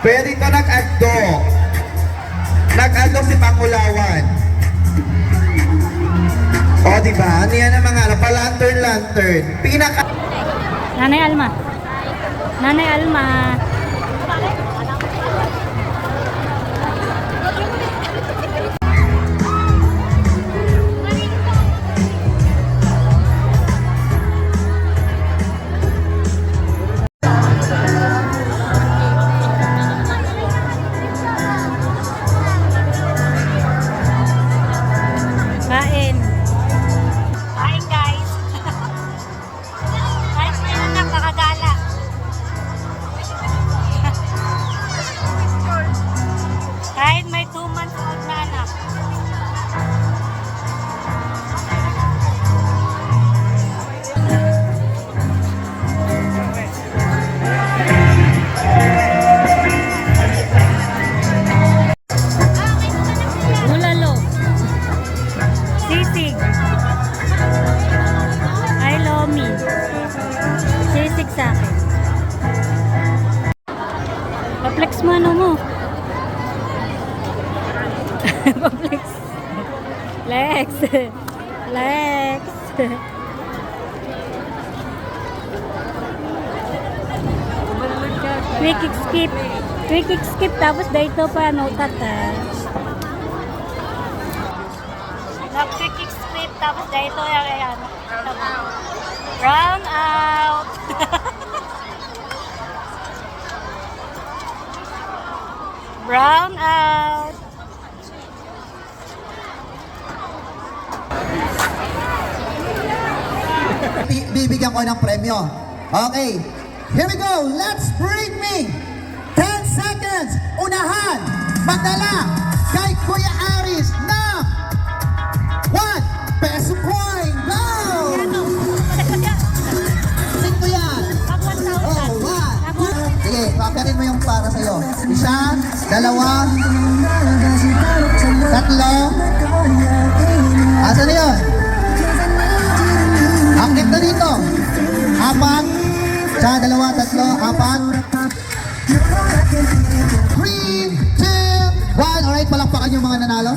Pwede ka nag-addo. Nag-addo si Pangulawan. O, diba? Ano yan ang mga pa-lantern-lantern? Pinaka... Nanay Alma. Nanay Alma. Kain. Kain guys. Kain na yun ang nakagala. Kahit may 2 months old na anak. Bulalo. Sisig. Ay, Lomi. Sisig sa akin. Pa-flex mo ano mo. Pa-flex. Lex. Lex. Quick skip. Quick skip tapos dito pa notat Nag-quick skip tapos dito yan. Brown out. Brown out. Bibigyan ko ng premyo. Okay. Here we go. Let's bring me 10 seconds. Unahan. Magdala kay Kuya Aris na 1 peso coin. Go! 5 yan. Oh, 1. Sige, pakarin mo yung para sa'yo. 1, 2, 3. Asan na yun? Akit na dito. 4. 2, 3, 4. 3, 2, 1. Alright, palakpakan yung mga nanalo.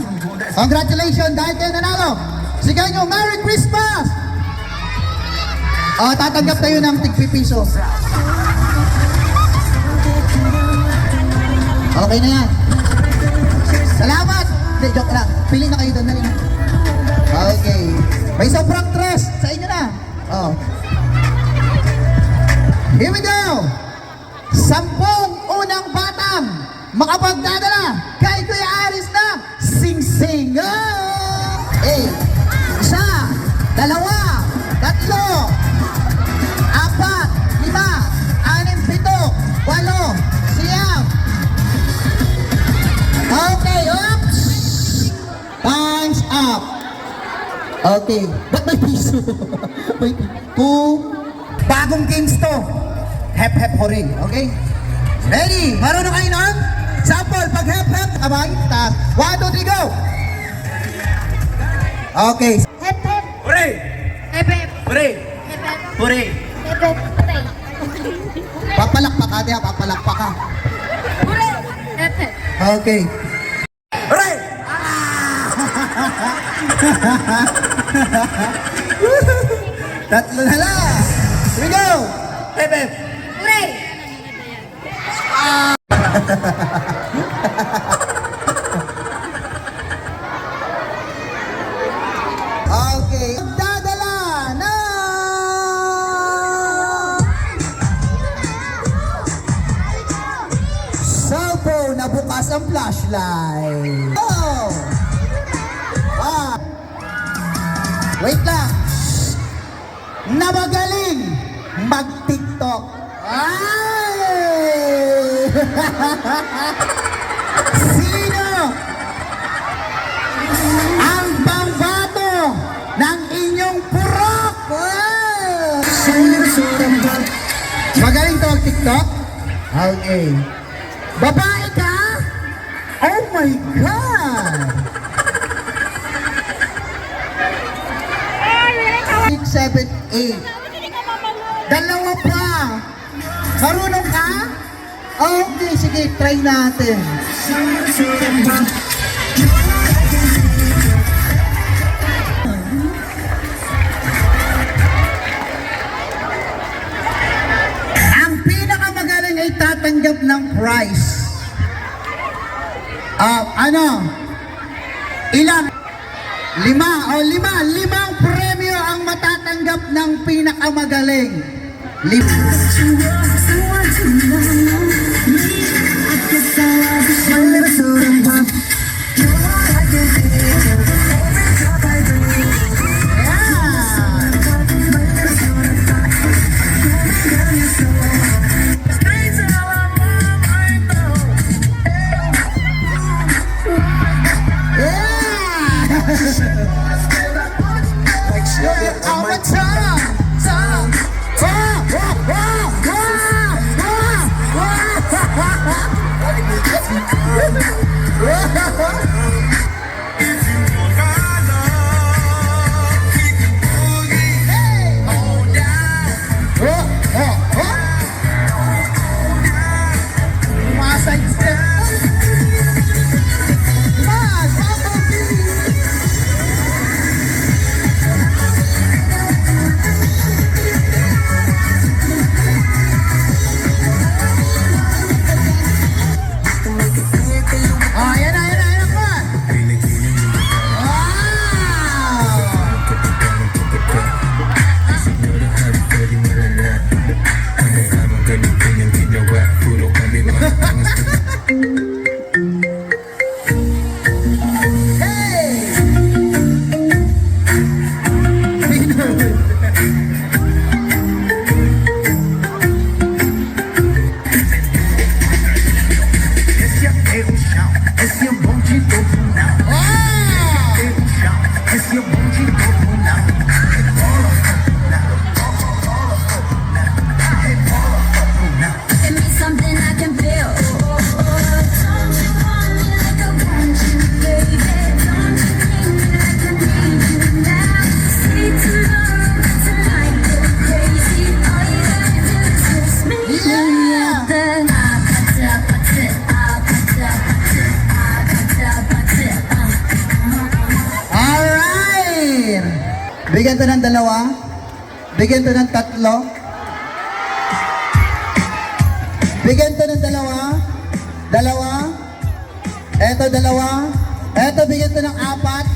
Congratulations dahil kayo nanalo. Sige nyo, Merry Christmas! Tatanggap tayo ng tig-piso. Okay na yan. Salamat! Hindi, joke lang. Pili na kayo doon. Dali na. Okay. May sobrang dress. Sa inyo na. Oh. Here we go! 10 unang batang makapagdadala kay Kuya Aris na sing-sing. Eh, 1, 2, 3, 4, 5, 6, 7, 8, 9. Okay, oops! Time's up. Okay, ba't may piso? May 2. Bagong games to. Hep-hep horing, okay? Ready? Marunong kayo nun? Sample, pag hep-hep, kamay, taas. 1, 2, 3, go! Okay. Hep-hep. Hooray! Hep-hep. Hooray! Hep-hep. Hooray! Hep-hep. Papalakpak ate ha, papalakpak ka. Hep-hep. Okay. Hooray! Tatlo na lang. Here we go! Pepe! Hooray! Okay. Dadala na! Cellphone na bukas ang flashlight. Oh! Wait lang. Namagaling mag-TikTok. Ay! Sino ang pambato na purok! Wow! Magaling to TikTok? Okay. Babae ka? Oh my God! 6, 7, 8. Dalawa pa. Marunong ka? Okay, sige, try natin. Ang pinakamagaling ay tatanggap ng prize. Ilang? Limang premyo ang matatanggap ng pinakamagaling. Bigyan to ng dalawa. Bigyan to ng tatlo. Bigyan to ng dalawa. Dalawa. Eto dalawa. Eto bigyan to ng apat.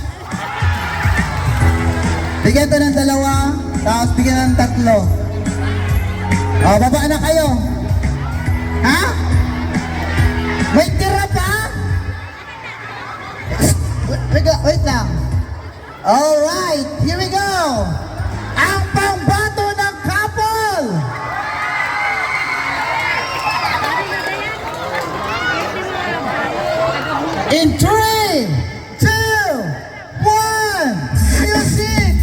Bigyan to ng dalawa. Tapos bigyan ng tatlo. O, baba na kayo. Ha? May tira pa? Wait lang. Alright, here we go! Ang pangbato ng couple! In 3, 2, 1, music!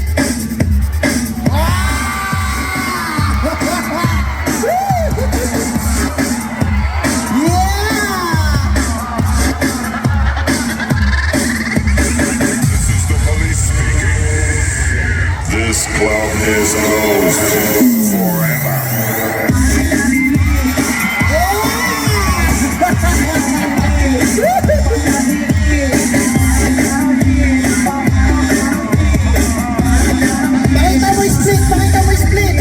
This club is closed forever. Pakita mo split! Pakita mo split!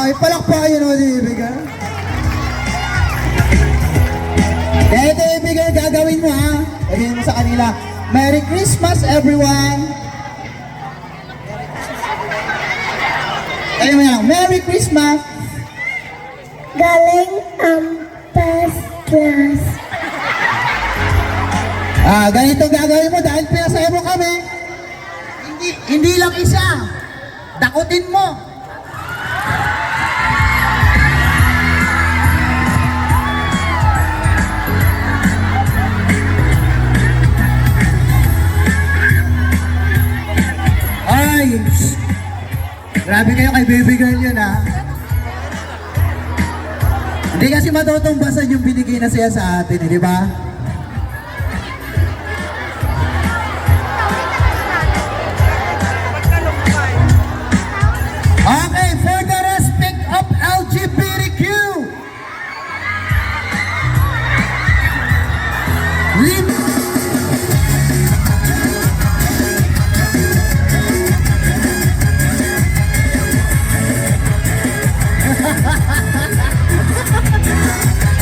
Ipalakpakan yun o, ibigay. Kaya ito ibigay, gagawin mo ha. Sabihin mo sa kanila, Merry Christmas everyone! Kaya mo yan, Merry Christmas! Galing ang first class. Ganito gagawin mo dahil pinasaya mo kami. Hindi lang isa. Dakutin mo. Grabe kayo kay baby girl yun, ha? Hindi kasi matutumbasan yung binigay na siya sa atin, di ba? Okay, for the respect of LGBTQ.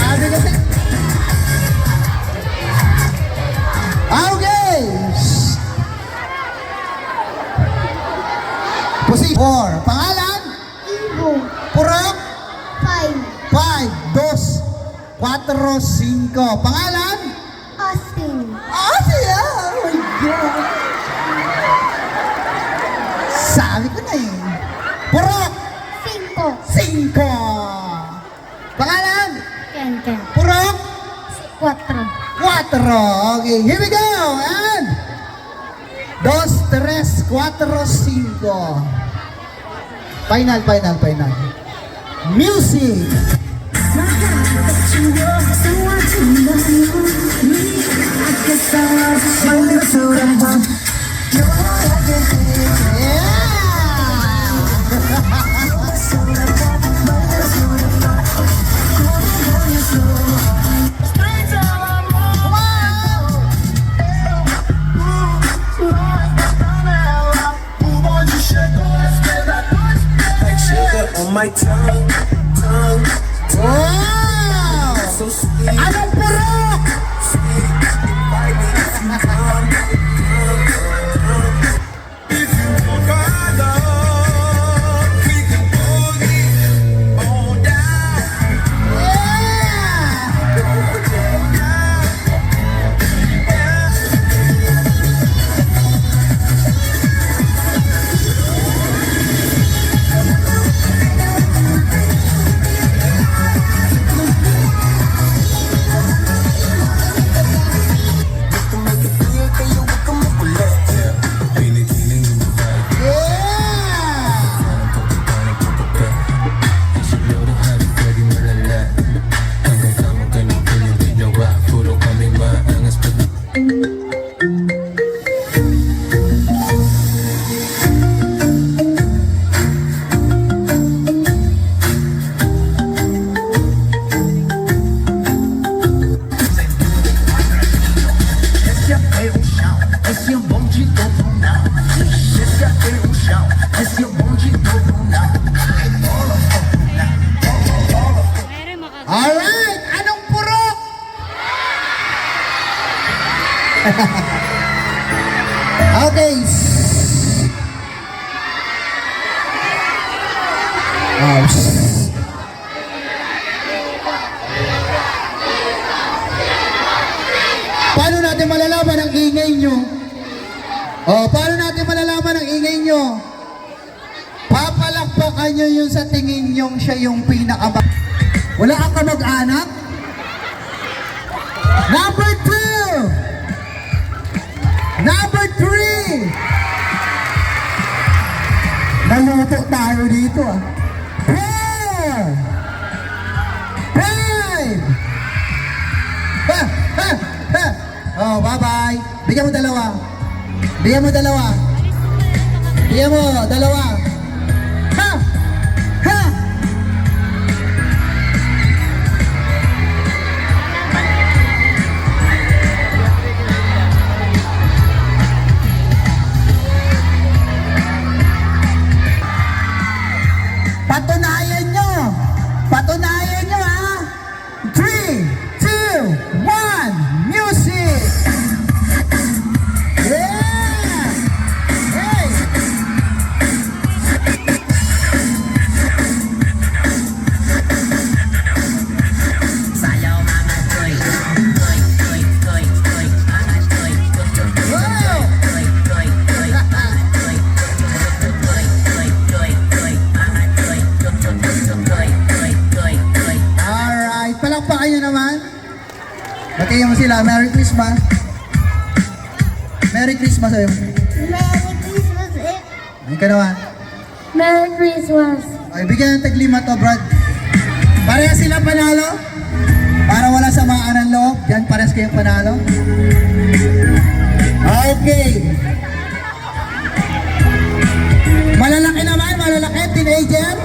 Sabi kasi. Okay. Pusi. 4. Pangalan? Ibo. Purok? 5. 5, 2, 4, 5. Pangalan? Austin. Ah, siya! Oh my God! Sabi ko na eh. Purok? 5. 5. Pangalan? Ken Ken. Purok? 4. 4. Okay, here we go. And 2, 3, 4, 5. Final. Music. On my tongue, Wow! so sweet. Anong purok? If you want my love, we can boogie on down. Yeah! Esse é o bom de todo não. Esse é o chão. Esse é o bom de todo não. Meron maka... Alright! Anong purok? Okay. Oh, paano natin malalaman ang ingay nyo? Paano natin malalaman ang ingay nyo? Papalakpakan nyo yung sa tingin nyo siya yung pinaka... Wala kang kamag-anak? Number 2! Number 3! Naluto tayo dito ah. 4! 5! Oh, bye-bye. Bigyan mo dalawa. Bigyan mo dalawa. Bigyan mo dalawa. Ha! Ha! Patunayan nyo. Patunayan nyo ha. 3, 2, 1, music! Yeah! Hey! Alright, palakpakan nyo naman. Batiin mo sila, Merry Christmas. Merry Christmas sa'yo. Merry Christmas. Ayun ka naman. Merry Christmas. Ay, bigyan ng taglima to, Brad. Pareha sila panalo. Para wala samaan ng loob. Yan, parehas kayong panalo. Okay. Malalaki naman, malalaki. Teenager.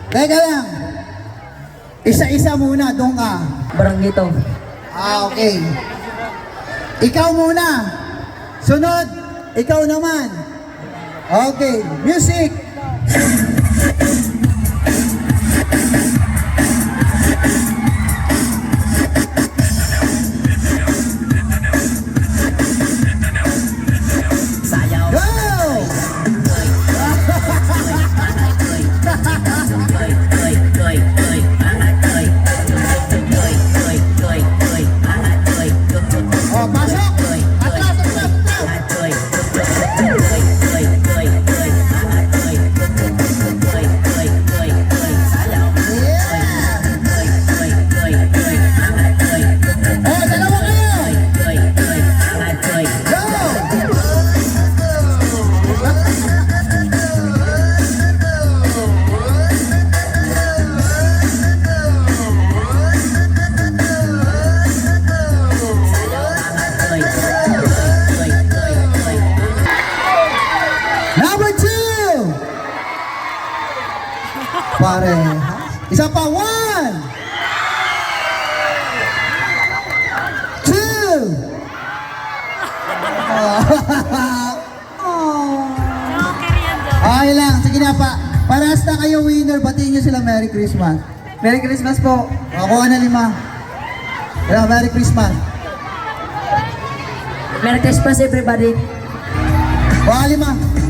Teka lang. Isa-isa muna, doon ka. Baranggito. Okay. Ikaw muna. Sunod, ikaw naman. Okay, music. Sayaw. Go! Oh, pasok! Atras, atras, atras! Oh, dalawa kayo! Go! Number 2! Pare, isa pa, 1! 2! Okay lang, sige na pa. Parehas na kayo winner, batiin nyo sila Merry Christmas. Merry Christmas po. Ako na 5. Yeah, Merry Christmas. Merry Christmas everybody. Kuha 5.